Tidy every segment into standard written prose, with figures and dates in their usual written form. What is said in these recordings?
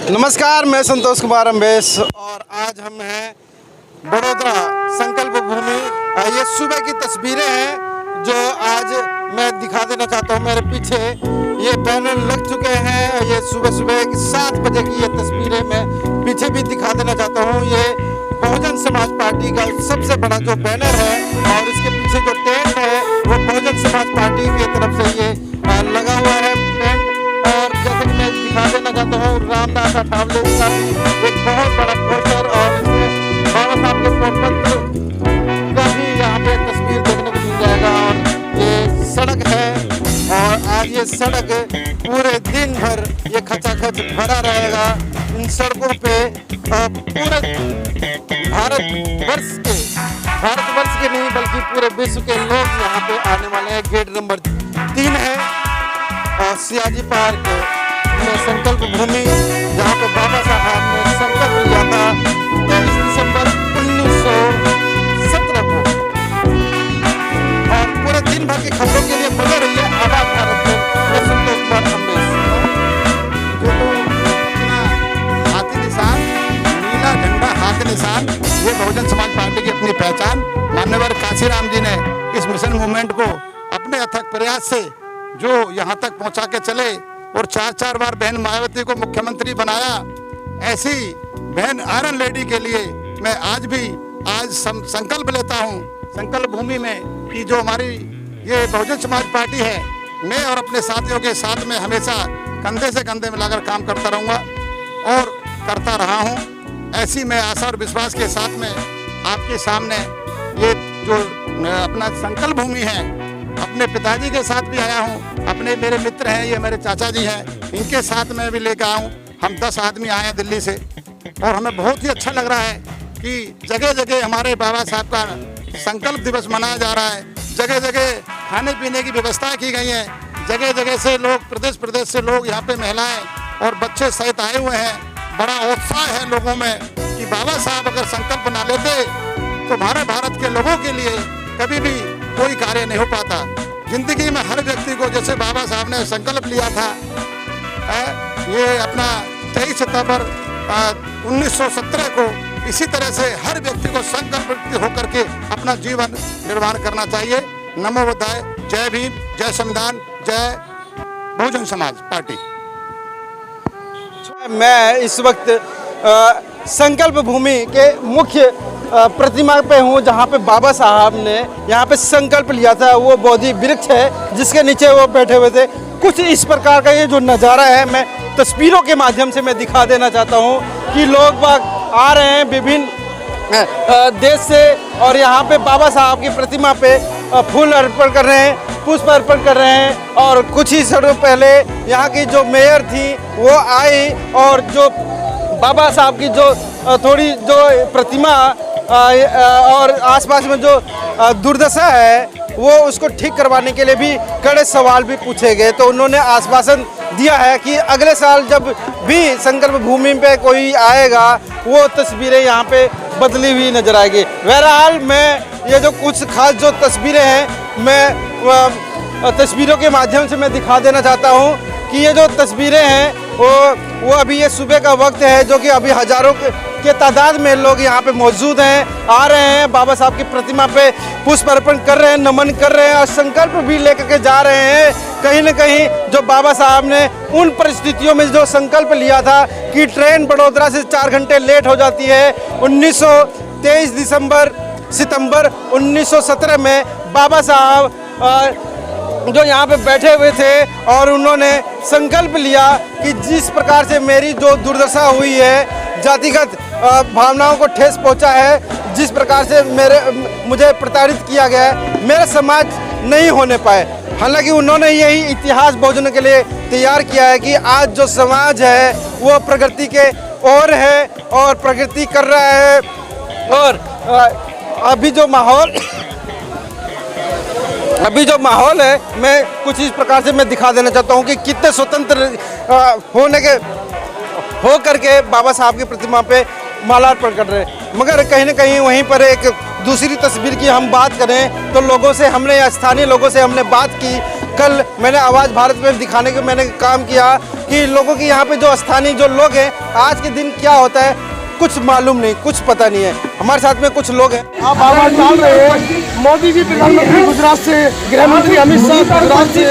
नमस्कार, मैं संतोष कुमार अम्बेश और आज हम हैं बड़ोदरा संकल्प भूमि। ये सुबह की तस्वीरें हैं जो आज मैं दिखा देना चाहता हूँ। मेरे पीछे ये बैनर लग चुके हैं। ये सुबह सुबह 7 बजे की ये तस्वीरें मैं पीछे भी दिखा देना चाहता हूँ। ये बहुजन समाज पार्टी का सबसे बड़ा जो बैनर है और इसके पीछे जो टेंट है वो बहुजन समाज पार्टी की तरफ से ये लगा हुआ है टेंट। और जैसे कि मैं दिखा देना चाहता हूँ, रामदास अठावले का एक बहुत बड़ा पोस्टर और इसमें बाबा साहब के प्रपत्र का भी यहाँ पे तस्वीर देखने को मिल जाएगा। और ये सड़क है और आज ये सड़क पूरे दिन भर ये खचाखच भरा रहेगा। इन सड़कों पे पूरे भारतवर्ष के नहीं बल्कि पूरे विश्व के लोग यहाँ पे आने वाले हैं। गेट नंबर 3 है और सियाजी पार्क में संकल्प भूमि, जहाँ पे बाबा साहब ने संकल्प लिया था 23 दिसंबर 1917 को। और पूरे दिन भर की खबरों के लिए बने रहिए आबाद भारत में। मैं संतोष कुमार अम्बेश। जो अपना हाथी निशान, नीला झंडा हाथी निशान, ये बहुजन समाज पार्टी की अपनी पहचान। मान्यवर काशीराम जी ने इस मिशन मूवमेंट को अपने अथक प्रयास से जो यहाँ तक पहुँचा के चले और 4 बार बहन मायावती को मुख्यमंत्री बनाया। ऐसी बहन आयरन लेडी के लिए मैं आज संकल्प लेता हूँ संकल्प भूमि में कि जो हमारी ये बहुजन समाज पार्टी है, मैं और अपने साथियों के साथ में हमेशा कंधे से कंधे मिलाकर काम करता रहूँगा और करता रहा हूँ। ऐसी मैं आशा और विश्वास के साथ में आपके सामने ये जो अपना संकल्प भूमि है, अपने पिताजी के साथ भी आया हूँ। अपने मेरे मित्र हैं, ये मेरे चाचा जी हैं, इनके साथ मैं भी लेकर आया हूँ। हम 10 आदमी आए हैं दिल्ली से और हमें बहुत ही अच्छा लग रहा है कि जगह जगह हमारे बाबा साहब का संकल्प दिवस मनाया जा रहा है। जगह जगह खाने पीने की व्यवस्था की गई है। जगह जगह से लोग प्रदेश से लोग यहाँ पे महिलाएं और बच्चे सहित आए हुए हैं। बड़ा उत्साह है लोगों में कि बाबा साहब अगर संकल्प ना लेते तो भारत के लोगों के लिए कभी भी कोई कार्य नहीं हो पाता। जिंदगी में हर व्यक्ति को जैसे बाबा साहब ने संकल्प लिया था, ये अपना 23 सितंबर 1917 को, इसी तरह से हर व्यक्ति को संकल्प होकर के अपना जीवन निर्माण करना चाहिए। नमो बुद्धाय। जय भीम, जय संविधान, जय बहुजन समाज पार्टी। मैं इस वक्त संकल्प भूमि के मुख्य प्रतिमा पे हूँ, जहाँ पे बाबा साहब ने यहाँ पे संकल्प लिया था। वो बोधि वृक्ष है जिसके नीचे वो बैठे हुए थे। कुछ इस प्रकार का ये जो नज़ारा है, मैं तस्वीरों के माध्यम से मैं दिखा देना चाहता हूँ कि लोग बाग आ रहे हैं विभिन्न देश से और यहाँ पे बाबा साहब की प्रतिमा पे फूल अर्पण कर रहे हैं, पुष्प अर्पण कर रहे हैं। और कुछ ही समय पहले यहाँ की जो मेयर थी वो आई और जो बाबा साहब की जो थोड़ी जो प्रतिमा और आसपास में जो दुर्दशा है वो उसको ठीक करवाने के लिए भी कड़े सवाल भी पूछे गए। तो उन्होंने आश्वासन दिया है कि अगले साल जब भी संकल्प भूमि पे कोई आएगा वो तस्वीरें यहाँ पे बदली हुई नजर आएगी। बहरहाल मैं ये जो कुछ खास जो तस्वीरें हैं मैं तस्वीरों के माध्यम से मैं दिखा देना चाहता हूँ कि ये जो तस्वीरें हैं वो अभी ये सुबह का वक्त है, जो कि अभी हजारों के तादाद में लोग यहाँ पे मौजूद हैं, आ रहे हैं, बाबा साहब की प्रतिमा पे पुष्प अर्पण कर रहे हैं, नमन कर रहे हैं और संकल्प भी लेकर के जा रहे हैं। कहीं न कहीं जो बाबा साहब ने उन परिस्थितियों में जो संकल्प लिया था कि ट्रेन बड़ोदरा से 4 घंटे लेट हो जाती है, 23 सितंबर 1917 में बाबा साहब जो यहाँ पे बैठे हुए थे और उन्होंने संकल्प लिया कि जिस प्रकार से मेरी जो दुर्दशा हुई है, जातिगत भावनाओं को ठेस पहुँचा है, जिस प्रकार से मुझे प्रताड़ित किया गया है, मेरा समाज नहीं होने पाए। हालांकि उन्होंने यही इतिहास बहुजनों के लिए तैयार किया है कि आज जो समाज है वो प्रगति के ओर है और प्रगति कर रहा है। और अभी जो माहौल है मैं कुछ इस प्रकार से मैं दिखा देना चाहता हूँ कि कितने स्वतंत्र हो करके बाबा साहब की प्रतिमा पे मालार्पण कर रहे हैं। मगर कहीं ना कहीं वहीं पर एक दूसरी तस्वीर की हम बात करें तो लोगों से हमने, स्थानीय लोगों से हमने बात की। कल मैंने आवाज़ भारत में दिखाने का मैंने काम किया कि लोगों की यहाँ पे जो स्थानीय जो लोग हैं आज के दिन क्या होता है कुछ मालूम नहीं, कुछ पता नहीं है। हमारे साथ में कुछ लोग हैं। आप आवाज डाल रहे हैं। मोदी जी प्रधानमंत्री गुजरात से, गृह मंत्री अमित शाह गुजरात से,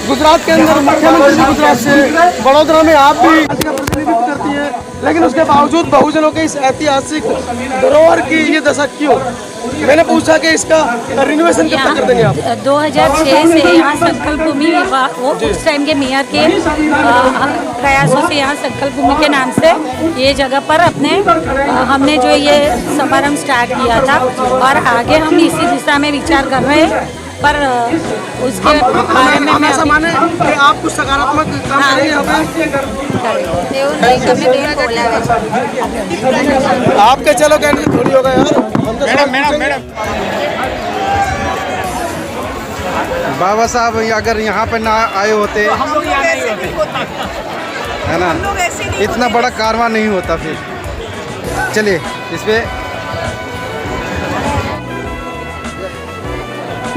गुजरात के अंदर मुख्यमंत्री गुजरात से, बड़ोदरा में आप भी प्रतिनिधित्व करती हैं, लेकिन उसके बावजूद बहुजनों के इस ऐतिहासिक धरोहर की ये दशा क्यों? मैंने पूछा कि इसका रिनोवेशन कब तक कर देंगे आप? 2006 से यहाँ संकल्प भूमि वो उस टाइम के मेयर के प्रयासों से यहाँ संकल्प भूमि के नाम से ये जगह पर हमने जो ये समारंभ स्टार्ट किया था और आगे हम इसी दिशा में विचार कर रहे हैं, पर उसके बारे में मैं माने कि आप कुछ सकारात्मक काम करेंगे यहाँ पे? आपके चलो कैंडिडेट थोड़ी होगा यार। मैडम बाबा साहब अगर यहाँ पे ना आए होते है ना, इतना बड़ा कारवां नहीं होता। फिर चलिए इस पे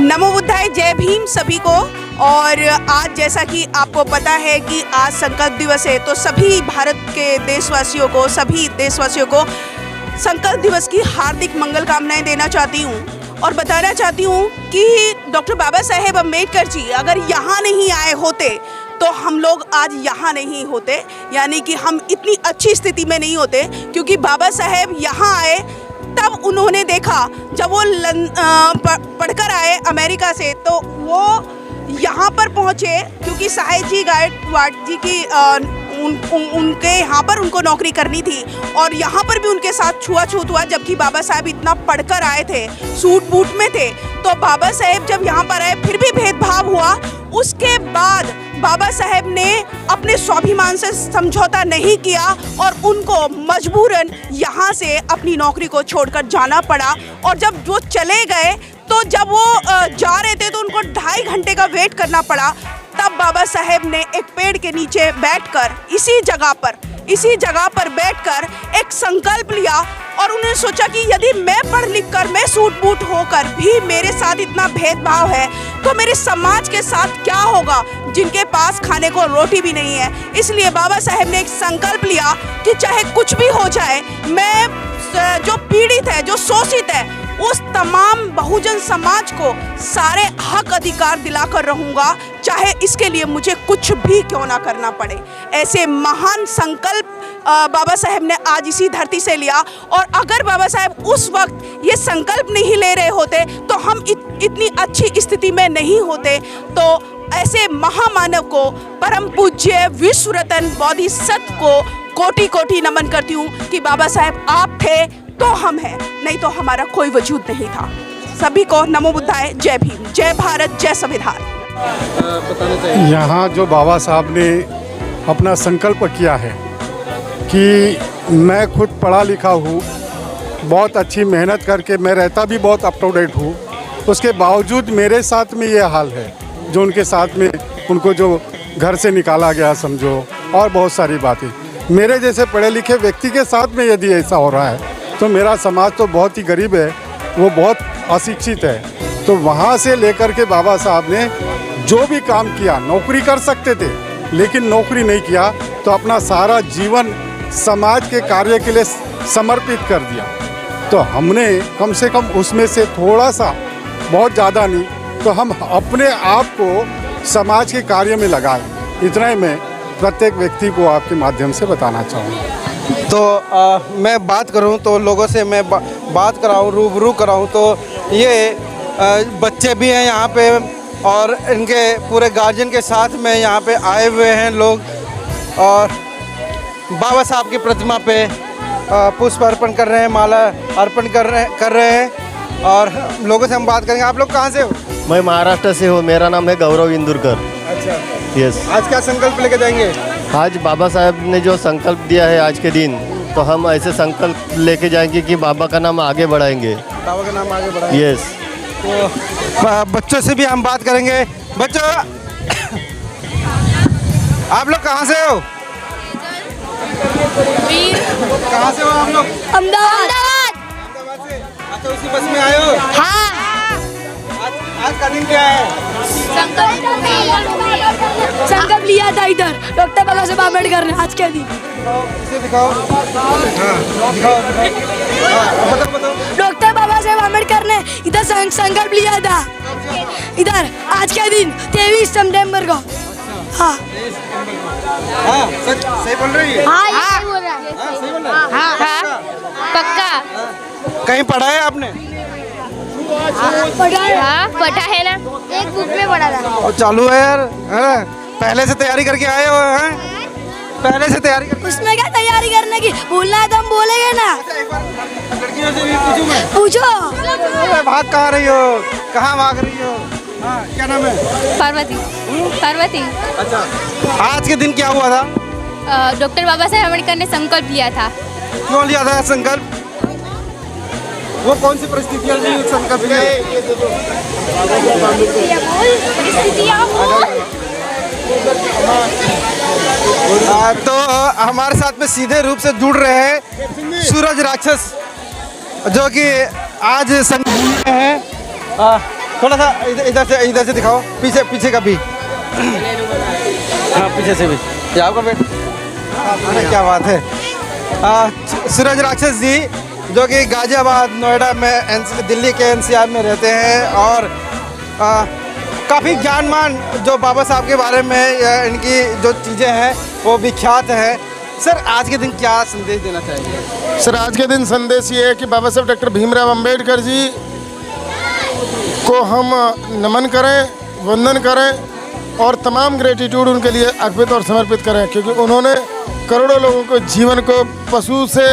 नमो बुद्धाय, जय भीम सभी को। और आज जैसा कि आपको पता है कि आज संकल्प दिवस है, तो सभी भारत के देशवासियों को, सभी देशवासियों को संकल्प दिवस की हार्दिक मंगल कामनाएं देना चाहती हूँ और बताना चाहती हूँ कि डॉक्टर बाबा साहेब अम्बेडकर जी अगर यहाँ नहीं आए होते तो हम लोग आज यहाँ नहीं होते, यानी कि हम इतनी अच्छी स्थिति में नहीं होते, क्योंकि बाबा साहेब यहाँ आए तब उन्होंने देखा, जब वो पढ़कर आए अमेरिका से तो वो यहाँ पर पहुँचे, क्योंकि साहेबजी गायकवाड़ जी की उनके यहाँ पर उनको नौकरी करनी थी और यहाँ पर भी उनके साथ छुआछूत हुआ, जबकि बाबा साहेब इतना पढ़कर आए थे, सूट बूट में थे। तो बाबा साहेब जब यहाँ पर आए फिर भी भेदभाव हुआ। उसके बाद बाबा साहेब ने अपने स्वाभिमान से समझौता नहीं किया और उनको मजबूरन यहाँ से अपनी नौकरी को छोड़कर जाना पड़ा। और जब वो चले गए तो जब वो जा रहे थे तो उनको 2.5 घंटे का वेट करना पड़ा। तब बाबा साहेब ने एक पेड़ के नीचे बैठकर इसी जगह पर बैठकर एक संकल्प लिया और उन्होंने सोचा कि यदि मैं पढ़ लिख कर, मैं सूट बूट होकर भी मेरे साथ इतना भेदभाव है तो मेरे समाज के साथ क्या होगा जिनके पास खाने को रोटी भी नहीं है। इसलिए बाबा साहेब ने एक संकल्प लिया कि चाहे कुछ भी हो जाए, मैं जो पीड़ित है, जो शोषित है, उस तमाम बहुजन समाज को सारे हक अधिकार दिलाकर रहूँगा, चाहे इसके लिए मुझे कुछ भी क्यों ना करना पड़े। ऐसे महान संकल्प बाबा साहेब ने आज इसी धरती से लिया। और अगर बाबा साहेब उस वक्त ये संकल्प नहीं ले रहे होते तो हम इतनी अच्छी स्थिति में नहीं होते। तो ऐसे महामानव को, परम पूज्य विश्व रत्न बोधिसत्व को कोटि कोटि नमन करती हूँ कि बाबा साहेब आप थे तो हम हैं, नहीं तो हमारा कोई वजूद नहीं था। सभी को नमो बुद्धाय, जय भीम, जय भारत, जय संविधान। यहाँ जो बाबा साहब ने अपना संकल्प किया है कि मैं खुद पढ़ा लिखा हूँ, बहुत अच्छी मेहनत करके मैं रहता भी बहुत अप टू डेट हूँ, उसके बावजूद मेरे साथ में ये हाल है जो उनके साथ में, उनको जो घर से निकाला गया समझो, और बहुत सारी बातें। मेरे जैसे पढ़े लिखे व्यक्ति के साथ में यदि ऐसा हो रहा है तो मेरा समाज तो बहुत ही गरीब है, वो बहुत अशिक्षित है। तो वहाँ से लेकर के बाबा साहब ने जो भी काम किया, नौकरी कर सकते थे लेकिन नौकरी नहीं किया, तो अपना सारा जीवन समाज के कार्य के लिए समर्पित कर दिया। तो हमने कम से कम उसमें से थोड़ा सा, बहुत ज़्यादा नहीं, तो हम अपने आप को समाज के कार्य में लगाए। इतना ही मैं प्रत्येक व्यक्ति को आपके माध्यम से बताना चाहूँगा। तो मैं बात करूं तो लोगों से मैं बात कराऊं, रूबरू कराऊं, तो ये बच्चे भी हैं यहाँ पे और इनके पूरे गार्जियन के साथ में यहाँ पे आए हुए हैं लोग, और बाबा साहब की प्रतिमा पे पुष्प अर्पण कर रहे हैं, माला अर्पण कर रहे हैं। और लोगों से हम बात करेंगे। आप लोग कहाँ से हो? मैं महाराष्ट्र से हूँ, मेरा नाम है गौरव इंदुरकर। अच्छा, यस। आज क्या संकल्प लेके जाएंगे? आज बाबा साहब ने जो संकल्प दिया है आज के दिन, तो हम ऐसे संकल्प लेके जाएंगे कि बाबा का नाम आगे बढ़ाएंगे। बाबा का नाम आगे बढ़ाएंगे। यस। तो बच्चों से भी हम बात करेंगे। बच्चों, आप लोग कहाँ से हो? कहाँ से हो आप लोग? अहमदाबाद से। अच्छा, उसी बस में आए हो? हाँ। आज का दिन क्या है? संकल्प लिया था इधर। अम्बेडकर, डॉक्टर बाबा साहेब अम्बेडकर ने आज के दिन इसे दिखाओ। हाँ, दिखाओ। बताओ। डॉक्टर बाबा साहेब अम्बेडकर ने इधर संकल्प लिया था, इधर आज के दिन 23 सितंबर को। हाँ हाँ, सही बोल रही है। हाँ सही बोल रहा है। हाँ, सही बोल रहा है। हाँ पक्का कहीं पढ़ा है आपने? पढ़ा है। हाँ पढ़ा है ना, एक बुक में पढ़ा था। और चालू है यार, है ना? पहले से तैयारी करके आए हो हैं? पहले से तैयारी कर। उसमें क्या तैयारी करने की, बोलना है तो हम बोलेंगे ना। लड़कियों से भी पूछूं मैं? पूछो। अरे भाग कहाँ रही हो? कहाँ भाग रही हो? हाँ, क्या नाम है? पार्वती। पार्वती। अच्छा, आज के दिन क्या हुआ था? डॉक्टर बाबा साहेब अम्बेडकर ने संकल्प लिया था। क्यों लिया था संकल्प? वो कौन सी परिस्थितियाँ थी उस संकल्प लिया? तो हमारे साथ में सीधे रूप से जुड़ रहे हैं सूरज राक्षस, जो कि आज संकल्प में है। थोड़ा सा इधर से दिखाओ, पीछे का भी। हाँ, पीछे से भी। ये आपका बेटा? अरे क्या बात है। सूरज राक्षस जी, जो कि गाजियाबाद, नोएडा में, दिल्ली के NCR में रहते हैं और काफ़ी ज्ञानमान जो बाबा साहब के बारे में इनकी जो चीज़ें हैं वो विख्यात हैं। सर, आज के दिन क्या संदेश देना चाहिए? सर, आज के दिन संदेश ये है कि बाबा साहब डॉक्टर भीमराव अंबेडकर जी को हम नमन करें, वंदन करें और तमाम ग्रेटिट्यूड उनके लिए अर्पित और समर्पित करें, क्योंकि उन्होंने करोड़ों लोगों को जीवन को पशु से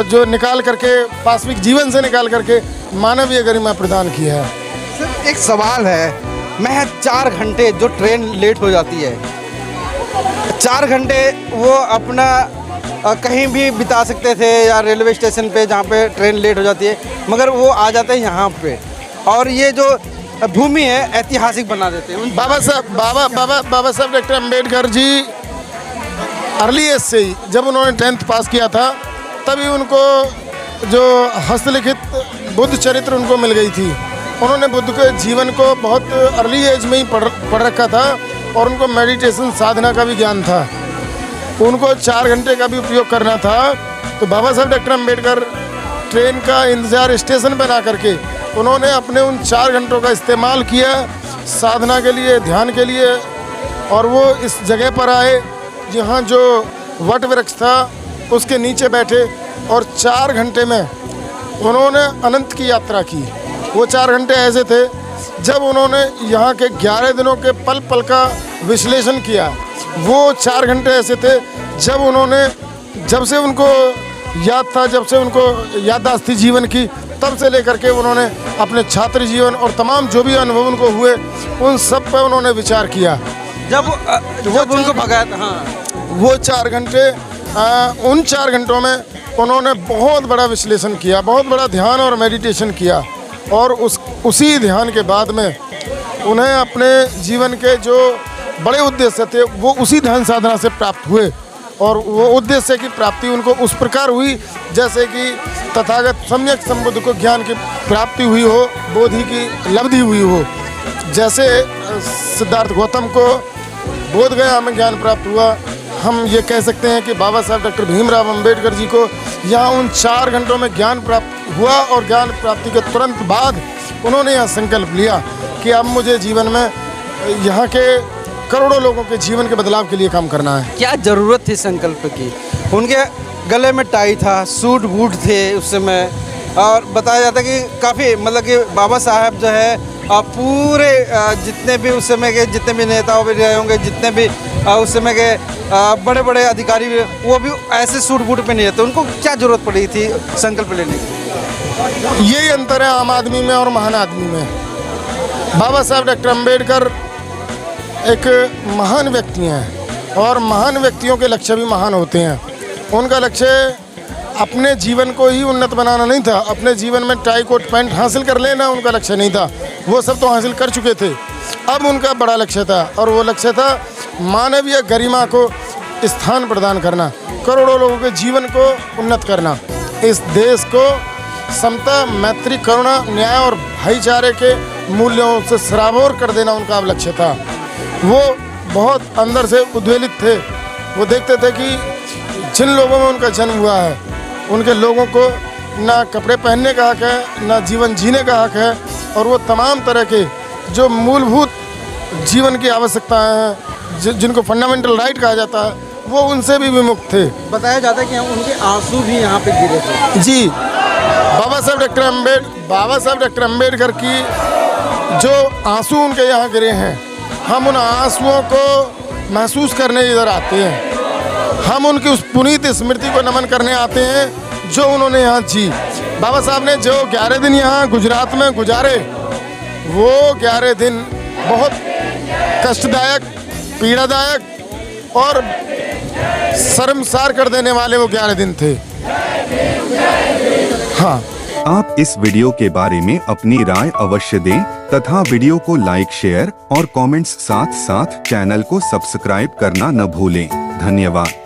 जो निकाल करके, पाशविक जीवन से निकाल करके मानवीय गरिमा प्रदान की है। सर, एक सवाल है, महज 4 घंटे जो ट्रेन लेट हो जाती है, 4 घंटे वो अपना कहीं भी बिता सकते थे या रेलवे स्टेशन पे जहाँ पे ट्रेन लेट हो जाती है, मगर वो आ जाते हैं यहाँ पे और ये जो भूमि है ऐतिहासिक बना देते हैं। बाबा साहब doctor Ambedkar ji early as से ही, जब उन्होंने 10th पास किया था, तभी उनको जो हस्तलिखित बुद्ध चरित्र उनको मिल गई थी। उन्होंने बुद्ध के जीवन को बहुत अर्ली एज में ही पढ़ रखा था और उनको मेडिटेशन साधना का भी ज्ञान था। उनको 4 घंटे का भी उपयोग करना था। तो बाबा साहब डॉक्टर अंबेडकर ट्रेन का इंतज़ार स्टेशन पर ना करके उन्होंने अपने उन 4 घंटों का इस्तेमाल किया साधना के लिए, ध्यान के लिए, और वो इस जगह पर आए जहाँ जो वट वृक्ष था उसके नीचे बैठे और 4 घंटे में उन्होंने अनंत की यात्रा की। वो 4 घंटे ऐसे थे जब उन्होंने यहाँ के 11 दिनों के पल पल का विश्लेषण किया। वो 4 घंटे ऐसे थे जब उन्होंने, जब से उनको याद था, जब से उनको याददाश्त थी जीवन की, तब से लेकर के उन्होंने अपने छात्र जीवन और तमाम जो भी अनुभव उनको हुए उन सब पर उन्होंने विचार किया। जब उनको भगाया था, हाँ, वो 4 घंटे, उन 4 घंटों में उन्होंने बहुत बड़ा विश्लेषण किया, बहुत बड़ा ध्यान और मेडिटेशन किया और उसी ध्यान के बाद में उन्हें अपने जीवन के जो बड़े उद्देश्य थे वो उसी ध्यान साधना से प्राप्त हुए और वो उद्देश्य की प्राप्ति उनको उस प्रकार हुई जैसे कि तथागत सम्यक संबुद्ध को ज्ञान की प्राप्ति हुई हो, बोधि की लब्धि हुई हो। जैसे सिद्धार्थ गौतम को बोध गया में ज्ञान प्राप्त हुआ, हम ये कह सकते हैं कि बाबा साहब डॉक्टर भीमराव अंबेडकर जी को यहाँ उन 4 घंटों में ज्ञान प्राप्त हुआ और ज्ञान प्राप्ति के तुरंत बाद उन्होंने यह संकल्प लिया कि अब मुझे जीवन में यहाँ के करोड़ों लोगों के जीवन के बदलाव के लिए काम करना है। क्या ज़रूरत थी संकल्प की? उनके गले में टाई था, सूट बूट थे उस समय, और बताया जाता है कि काफ़ी मतलब कि बाबा साहब जो है पूरे जितने भी उस समय के जितने भी नेता भी रहे होंगे, जितने भी उस समय के बड़े बड़े अधिकारी भी, वो भी ऐसे सूट बूट पे नहीं रहते। उनको क्या ज़रूरत पड़ी थी संकल्प लेने की? यही अंतर है आम आदमी में और महान आदमी में। बाबा साहब डॉक्टर अंबेडकर एक महान व्यक्ति हैं और महान व्यक्तियों के लक्ष्य भी महान होते हैं। उनका लक्ष्य अपने जीवन को ही उन्नत बनाना नहीं था, अपने जीवन में टाई कोट पैंट हासिल कर लेना उनका लक्ष्य नहीं था, वो सब तो हासिल कर चुके थे। अब उनका बड़ा लक्ष्य था और वो लक्ष्य था मानवीय गरिमा को स्थान प्रदान करना, करोड़ों लोगों के जीवन को उन्नत करना, इस देश को समता, मैत्री, करुणा, न्याय और भाईचारे के मूल्यों से सराबोर कर देना उनका अब लक्ष्य था। वो बहुत अंदर से उद्वेलित थे। वो देखते थे कि जिन लोगों में उनका जन्म हुआ है उनके लोगों को ना कपड़े पहनने का हक है, ना जीवन जीने का हक है, और वो तमाम तरह के जो मूलभूत जीवन की आवश्यकताएं हैं जिनको फंडामेंटल राइट कहा जाता है वो उनसे भी विमुक्त थे। बताया जाता है कि उनके आंसू भी यहाँ पे गिरे थे। जी, बाबा साहब डॉक्टर अम्बेडकर की जो आंसू उनके यहाँ गिरे हैं, हम उन आंसुओं को महसूस करने इधर आते हैं। हम उनकी उस पुनीत स्मृति को नमन करने आते हैं जो उन्होंने यहाँ जी। बाबा साहब ने जो 11 दिन यहाँ गुजरात में गुजारे, वो 11 दिन बहुत कष्टदायक, पीड़ादायक और शर्मसार कर देने वाले वो 11 दिन थे। हाँ, आप इस वीडियो के बारे में अपनी राय अवश्य दें तथा वीडियो को लाइक, शेयर और कमेंट्स साथ साथ चैनल को सब्सक्राइब करना न भूलें। धन्यवाद।